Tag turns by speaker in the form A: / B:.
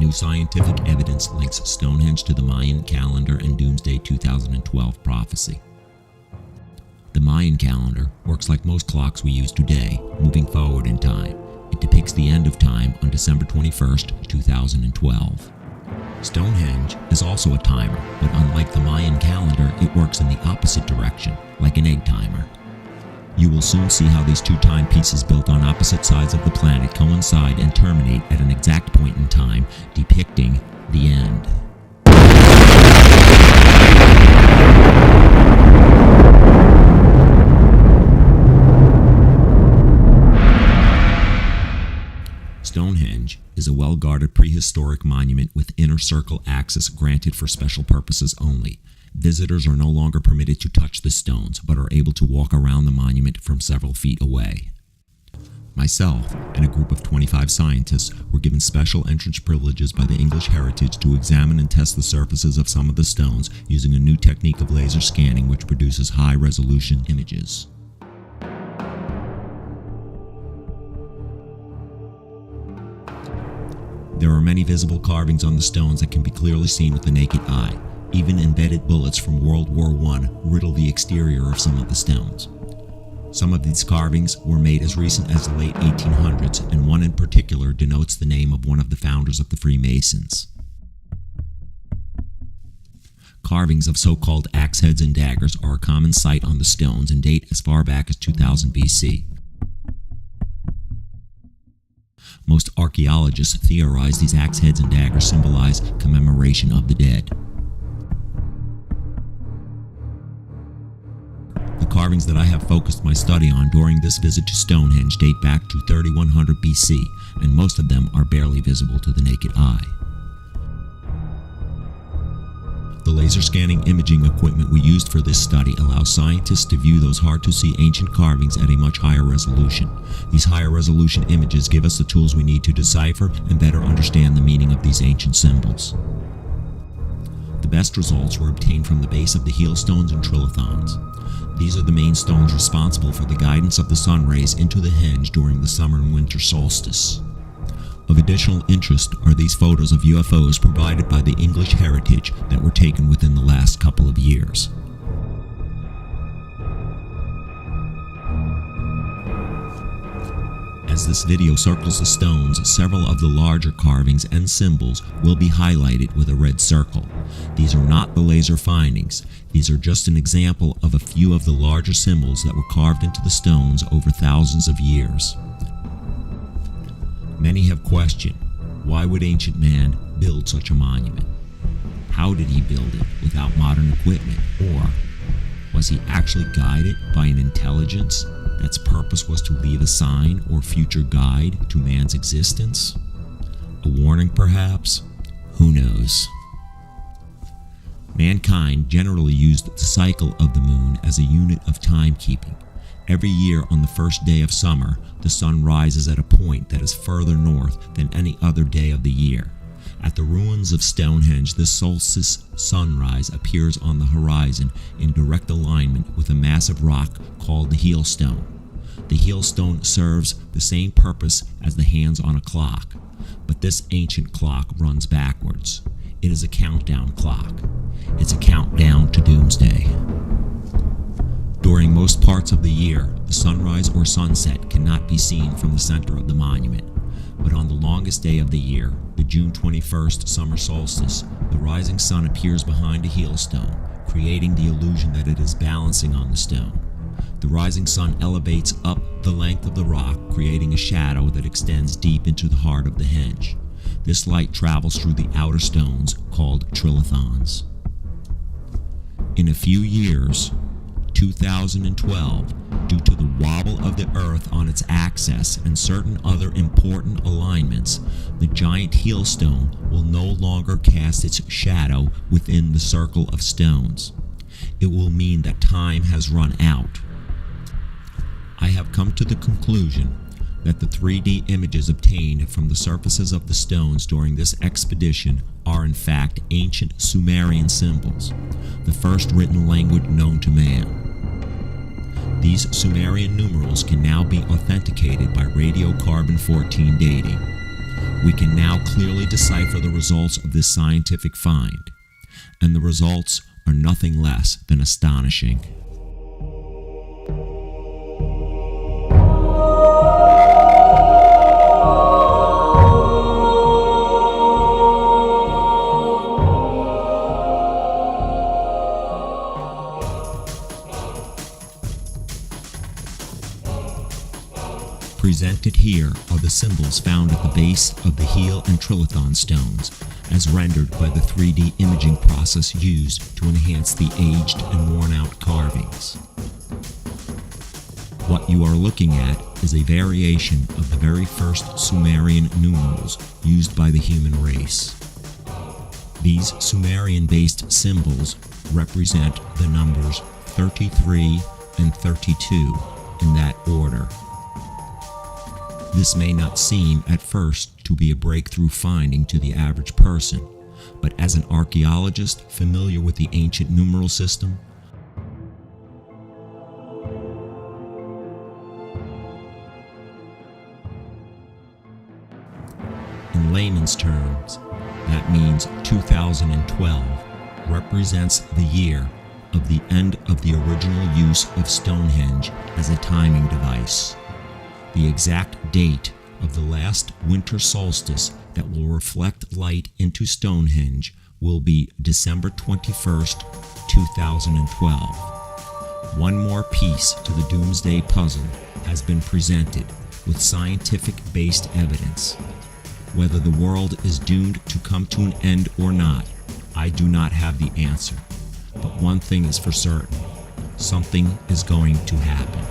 A: New scientific evidence links Stonehenge to the Mayan calendar and Doomsday 2012 prophecy. The Mayan calendar works like most clocks we use today, moving forward in time. It depicts the end of time on December 21st, 2012. Stonehenge is also a timer, but unlike the Mayan calendar, it works in the opposite direction, like an egg timer. You will soon see how these two timepieces built on opposite sides of the planet coincide and terminate at an exact point in time, depicting the end. Stonehenge is a well-guarded prehistoric monument with inner circle access granted for special purposes only. Visitors are no longer permitted to touch the stones, but are able to walk around the monument from several feet away. Myself and a group of 25 scientists were given special entrance privileges by the English Heritage to examine and test the surfaces of some of the stones using a new technique of laser scanning which produces high-resolution images. There are many visible carvings on the stones that can be clearly seen with the naked eye. Even embedded bullets from World War I riddle the exterior of some of the stones. Some of these carvings were made as recent as the late 1800s, and one in particular denotes the name of one of the founders of the Freemasons. Carvings of so-called axe heads and daggers are a common sight on the stones and date as far back as 2000 BC. Most archaeologists theorize these axe heads and daggers symbolize commemoration of the dead. The carvings that I have focused my study on during this visit to Stonehenge date back to 3100 BC, and most of them are barely visible to the naked eye. The laser scanning imaging equipment we used for this study allows scientists to view those hard-to-see ancient carvings at a much higher resolution. These higher resolution images give us the tools we need to decipher and better understand the meaning of these ancient symbols. The best results were obtained from the base of the heel stones and trilithons. These are the main stones responsible for the guidance of the sun rays into the henge during the summer and winter solstice. Of additional interest are these photos of UFOs provided by the English Heritage that were taken within the last couple of years. As this video circles the stones, several of the larger carvings and symbols will be highlighted with a red circle. These are not the laser findings. These are just an example of a few of the larger symbols that were carved into the stones over thousands of years. Many have questioned, why would ancient man build such a monument? How did he build it without modern equipment? Or was he actually guided by an intelligence that's purpose was to leave a sign or future guide to man's existence? A warning, perhaps? Who knows? Mankind generally used the cycle of the moon as a unit of timekeeping. Every year on the first day of summer, the sun rises at a point that is further north than any other day of the year. At the ruins of Stonehenge, this solstice sunrise appears on the horizon in direct alignment with a massive rock called the heel stone. The heel stone serves the same purpose as the hands on a clock, but this ancient clock runs backwards. It is a countdown clock. It's a countdown to doomsday. During most parts of the year, the sunrise or sunset cannot be seen from the center of the monument. But on the longest day of the year, the June 21st summer solstice, the rising sun appears behind a heel stone, creating the illusion that it is balancing on the stone. The rising sun elevates up the length of the rock, creating a shadow that extends deep into the heart of the henge. This light travels through the outer stones, called trilithons. In a few years, 2012, due to the wobble of the Earth on its axis and certain other important alignments, the giant heel stone will no longer cast its shadow within the circle of stones. It will mean that time has run out. I have come to the conclusion that the 3D images obtained from the surfaces of the stones during this expedition are in fact ancient Sumerian symbols, the first written language known to man. These Sumerian numerals can now be authenticated by radiocarbon-14 dating. We can now clearly decipher the results of this scientific find, and the results are nothing less than astonishing. Presented here are the symbols found at the base of the heel and trilithon stones, as rendered by the 3D imaging process used to enhance the aged and worn-out carvings. What you are looking at is a variation of the very first Sumerian numerals used by the human race. These Sumerian-based symbols represent the numbers 33 and 32 in that order. This may not seem at first to be a breakthrough finding to the average person, but as an archaeologist familiar with the ancient numeral system, in layman's terms, that means 2012 represents the year of the end of the original use of Stonehenge as a timing device. The exact date of the last winter solstice that will reflect light into Stonehenge will be December 21st, 2012. One more piece to the doomsday puzzle has been presented with scientific-based evidence. Whether the world is doomed to come to an end or not, I do not have the answer. But one thing is for certain: something is going to happen.